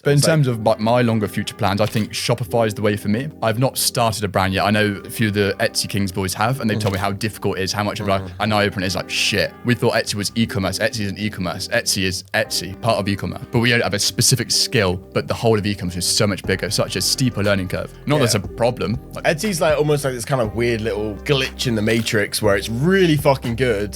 But in terms of my longer future plans, I think Shopify is the way for me. I've not started a brand yet. I know a few of the Etsy Kings boys have, and they've told me how difficult it is, how much of an eye-opener it is. Like, shit, we thought Etsy was e-commerce. Etsy isn't e-commerce. Etsy is Etsy, part of e-commerce. But we don't have a specific skill, but the whole of e-commerce is so much bigger, such a steeper learning curve. Not that's a problem. Etsy's like almost like this kind of weird little glitch in the matrix where it's really fucking good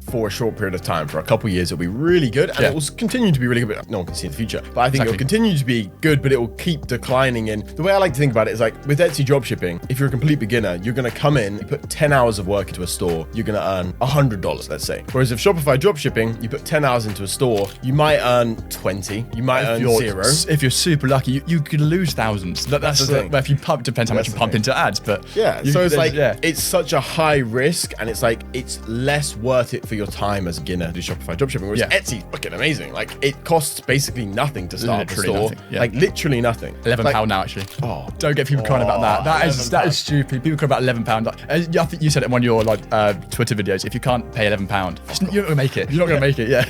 for a short period of time. For a couple years, it'll be really good, and it will continue to be really good. But no one can see the future. But I think it'll continue to be good, but it will keep declining. And the way I like to think about it is like with Etsy dropshipping, if you're a complete beginner, you're going to come in, you put 10 hours of work into a store, you're going to earn $100, let's say. Whereas if Shopify dropshipping, you put 10 hours into a store, you might earn 20, you might earn 0. If you're super lucky, you could lose thousands. That's the thing. If you pump, depends how much you pump into ads, but so it's like it's such a high risk, and it's like it's less worth it for your time as a beginner to do Shopify dropshipping. Whereas Etsy, fucking amazing. Like it costs basically nothing to start a store. Like literally nothing. £11 now, actually. Oh, don't get people crying about that. That is stupid. People cry about £11. I think you said it in one of your Twitter videos. If you can't pay £11, you're not gonna make it. You're not gonna make it. Yeah.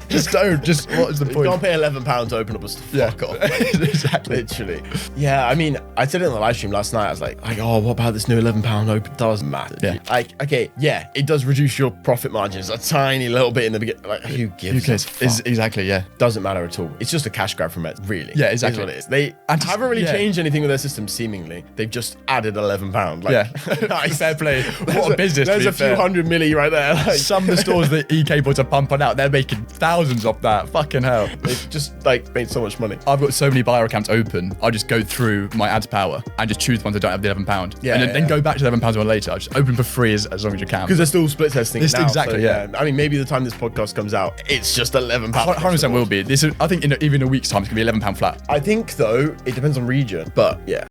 Just don't. Just what is the point? You can't pay £11 to open up a store. Fuck off. Exactly. Literally. Yeah. I mean, I said it in the live stream last night. I was like, oh, what about this new £11 open? Doesn't matter. Yeah. Like, okay, yeah, it does reduce your profit margins a tiny little bit in the beginning. Like, who gives a fuck? Exactly. Yeah. Doesn't matter at all. It's just a cash grab from it. Really. Yeah. Exactly. Is what it is. They haven't really changed anything with their system. Seemingly, they've just added £11. Like, nice. Fair play. What a business. There's a few hundred milli right there. Like, some of the stores that EK boys are pumping out, they're making thousands off that. Fucking hell. They've just like made so much money. I've got so many buyer accounts open. I just go through my ads power and just choose the ones that don't have the £11. Yeah. And then go back to £11 one later. I just open for free as long as you can. Because they're still split testing now. Exactly. So, yeah. I mean, maybe the time this podcast comes out, it's just £11. 100% will be. I think even in a week's time, it's gonna be £11 flat. I think though, it depends on region. But yeah.